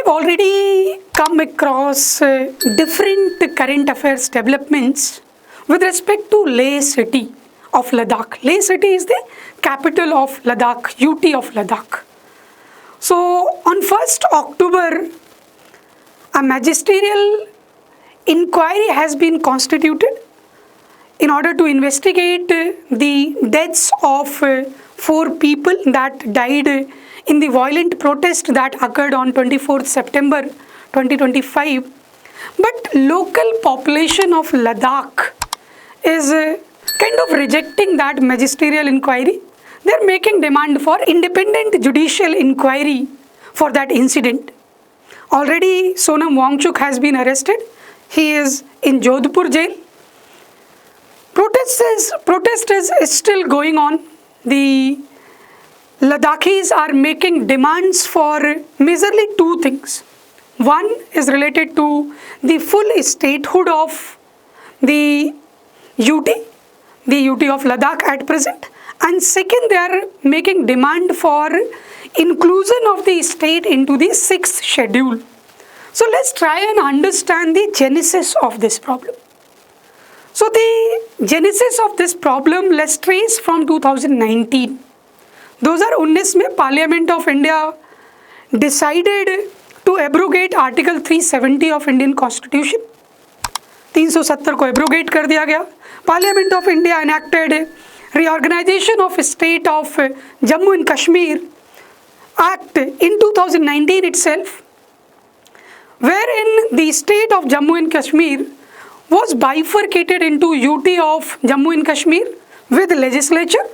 already come across different current affairs developments with respect to Leh city of Ladakh. Leh city is the capital of Ladakh, UT of Ladakh. So on 1st October, a magisterial inquiry has been constituted in order to investigate the deaths of 4 people that died in the violent protest that occurred on 24th September 2025. But local population of Ladakh is kind of rejecting that magisterial inquiry. They are making demand for independent judicial inquiry for that incident. Already Sonam Wangchuk has been arrested. He is in Jodhpur jail. Protest is still going on. The Ladakhis are making demands for majorly 2 things. One is related to the full statehood of the UT of Ladakh at present. And second, they are making demand for inclusion of the state into the 6th schedule. So let's try and understand the genesis of this problem. So the genesis of this problem, let's trace from 2019. 2019 में Parliament of India decided to abrogate Article 370 of Indian Constitution. 370 को abrogate कर दिया गया. Parliament of India enacted Reorganization of State of Jammu and Kashmir Act in 2019 itself, wherein the state of Jammu and Kashmir was bifurcated into UT of Jammu and Kashmir with legislature,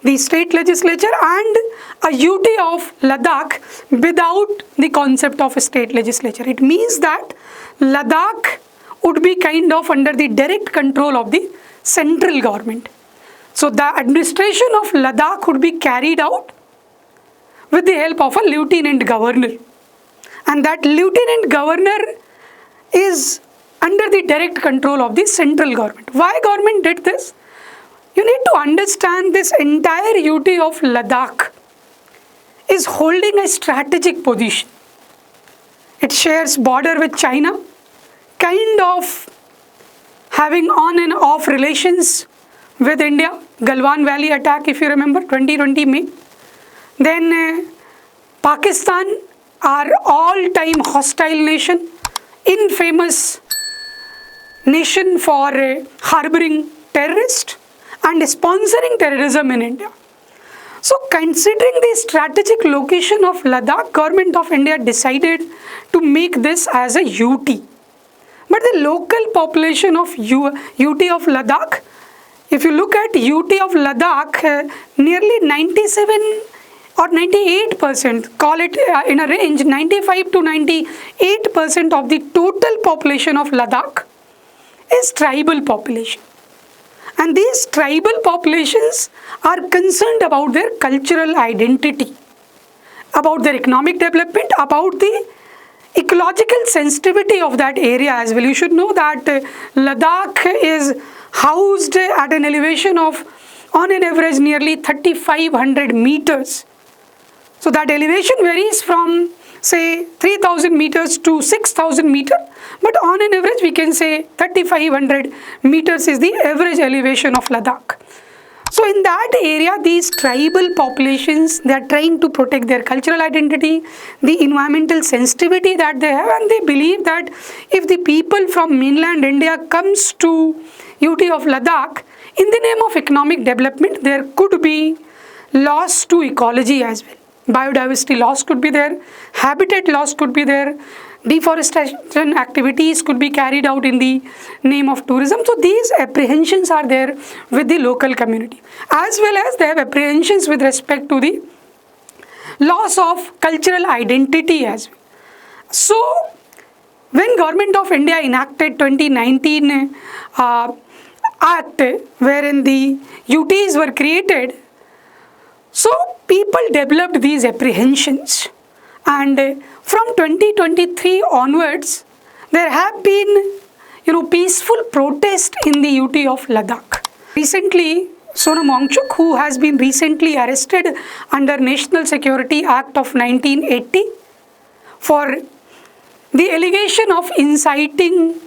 the state legislature, and a UT of Ladakh without the concept of a state legislature. It means that Ladakh would be kind of under the direct control of the central government. So the administration of Ladakh would be carried out with the help of a lieutenant governor. And that lieutenant governor is under the direct control of the central government. Why government did this? You need to understand this entire UT of Ladakh is holding a strategic position. It shares border with China, kind of having on and off relations with India. Galwan Valley attack, if you remember, 2020 May. Then Pakistan, our all-time hostile nation, infamous nation for harboring terrorists and sponsoring terrorism in India. So considering the strategic location of Ladakh, Government of India decided to make this as a UT. But the local population of UT of Ladakh, if you look at UT of Ladakh, nearly 97 or 98%, call it in a range, 95 to 98% of the total population of Ladakh is tribal population. And these tribal populations are concerned about their cultural identity, about their economic development, about the ecological sensitivity of that area as well. You should know that Ladakh is housed at an elevation of, on an average, nearly 3,500 meters. So that elevation varies from, say, 3,000 meters to 6,000 meters. But on an average, we can say 3,500 meters is the average elevation of Ladakh. So in that area, these tribal populations, they are trying to protect their cultural identity, the environmental sensitivity that they have, and they believe that if the people from mainland India comes to UT of Ladakh, in the name of economic development, there could be loss to ecology as well. Biodiversity loss could be there, habitat loss could be there, deforestation activities could be carried out in the name of tourism. So these apprehensions are there with the local community, as well as they have apprehensions with respect to the loss of cultural identity as well. So when Government of India enacted 2019 Act wherein the UTs were created, so people developed these apprehensions, and from 2023 onwards, there have been, peaceful protest in the UT of Ladakh. Recently, Sonam Wangchuk, who has been recently arrested under National Security Act of 1980 for the allegation of inciting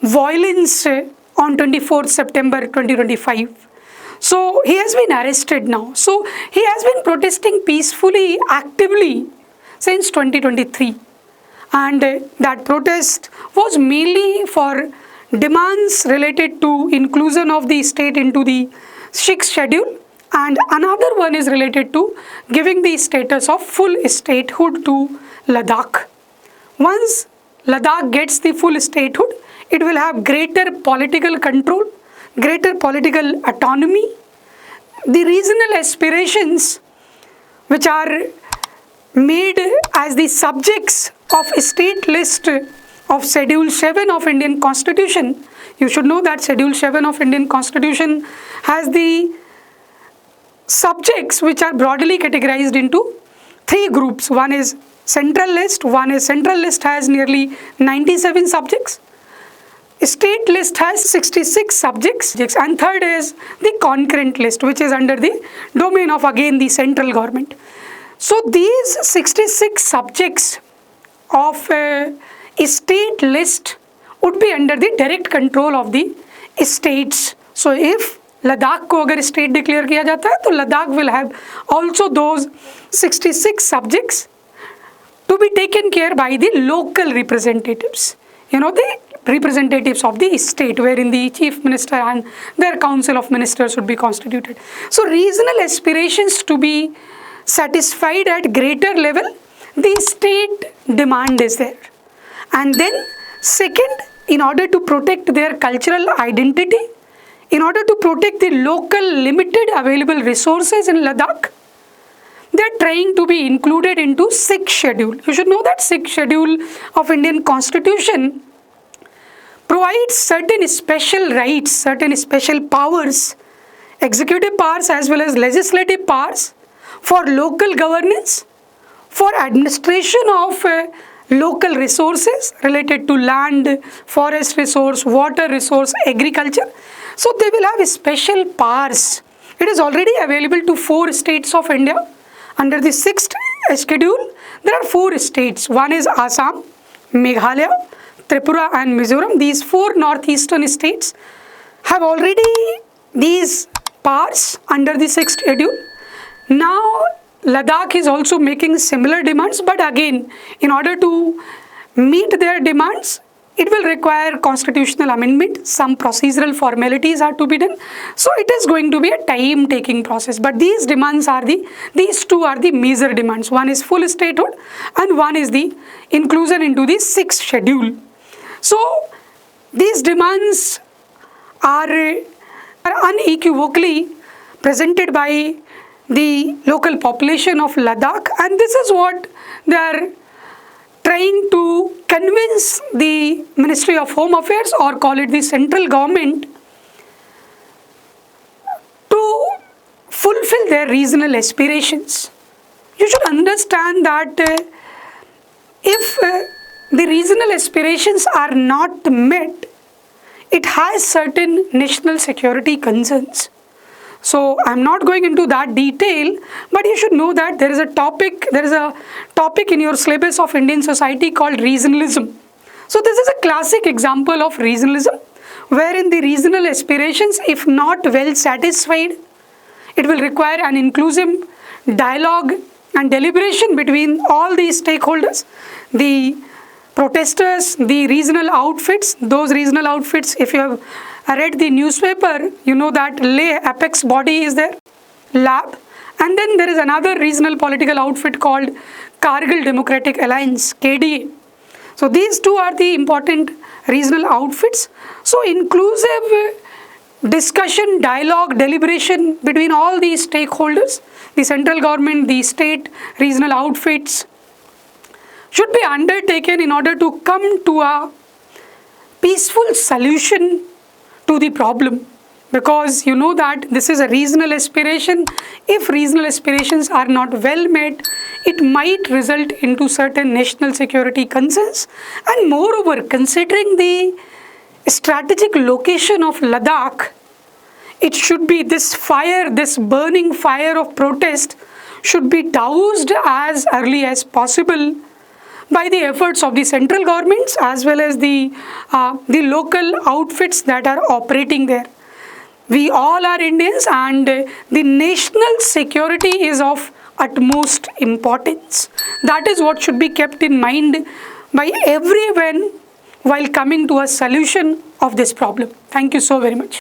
violence on 24th September 2025. So he has been arrested now. So he has been protesting peacefully, actively since 2023. And that protest was mainly for demands related to inclusion of the state into the 6th schedule, and another one is related to giving the status of full statehood to Ladakh. Once Ladakh gets the full statehood, it will have greater political control, greater political autonomy. The regional aspirations which are made as the subjects of a state list of Schedule 7 of Indian Constitution. You should know that Schedule 7 of Indian Constitution has the subjects which are broadly categorized into 3 groups. One is central list, central list has nearly 97 subjects. State list has 66 subjects, and third is the concurrent list, which is under the domain of again the central government. So these 66 subjects of a state list would be under the direct control of the states. So if Ladakh को अगर state declare किया जाता है तो Ladakh will have also those 66 subjects to be taken care by the local representatives. The representatives of the state, wherein the chief minister and their council of ministers would be constituted. So regional aspirations to be satisfied at greater level, the state demand is there. And then second, in order to protect their cultural identity, in order to protect the local limited available resources in Ladakh, they are trying to be included into 6th schedule. You should know that 6th schedule of Indian Constitution provides certain special rights, certain special powers, executive powers as well as legislative powers for local governance, for administration of local resources related to land, forest resource, water resource, agriculture. So they will have special powers. It is already available to 4 states of India. Under the 6th schedule, there are 4 states. One is Assam, Meghalaya, Tripura and Mizoram. These 4 northeastern states have already these powers under the 6th schedule. Now Ladakh is also making similar demands, but again, in order to meet their demands, it will require constitutional amendment. Some procedural formalities are to be done. So it is going to be a time-taking process. But these demands are these 2 are the major demands. One is full statehood and one is the inclusion into the 6th schedule. So these demands are unequivocally presented by the local population of Ladakh, and this is what they are trying to convince the Ministry of Home Affairs, or call it the central government, to fulfill their regional aspirations. You should understand that if the regional aspirations are not met, it has certain national security concerns. So I'm not going into that detail, but you should know that there is a topic in your syllabus of Indian society called regionalism. So this is a classic example of regionalism, wherein the regional aspirations, if not well satisfied, it will require an inclusive dialogue and deliberation between all these stakeholders, the protesters, the regional outfits. Those regional outfits, if you have read the newspaper, you know that Leh apex body is there, LAB, and then there is another regional political outfit called Kargil Democratic Alliance, KDA. So these 2 are the important regional outfits. So inclusive discussion, dialogue, deliberation between all these stakeholders, the central government, the state, regional outfits, should be undertaken in order to come to a peaceful solution to the problem, because you know that this is a regional aspiration. If regional aspirations are not well met, it might result into certain national security concerns, and moreover, considering the strategic location of Ladakh, it should be this burning fire of protest should be doused as early as possible, by the efforts of the central governments as well as the local outfits that are operating there. We all are Indians, and the national security is of utmost importance. That is what should be kept in mind by everyone while coming to a solution of this problem. Thank you so very much.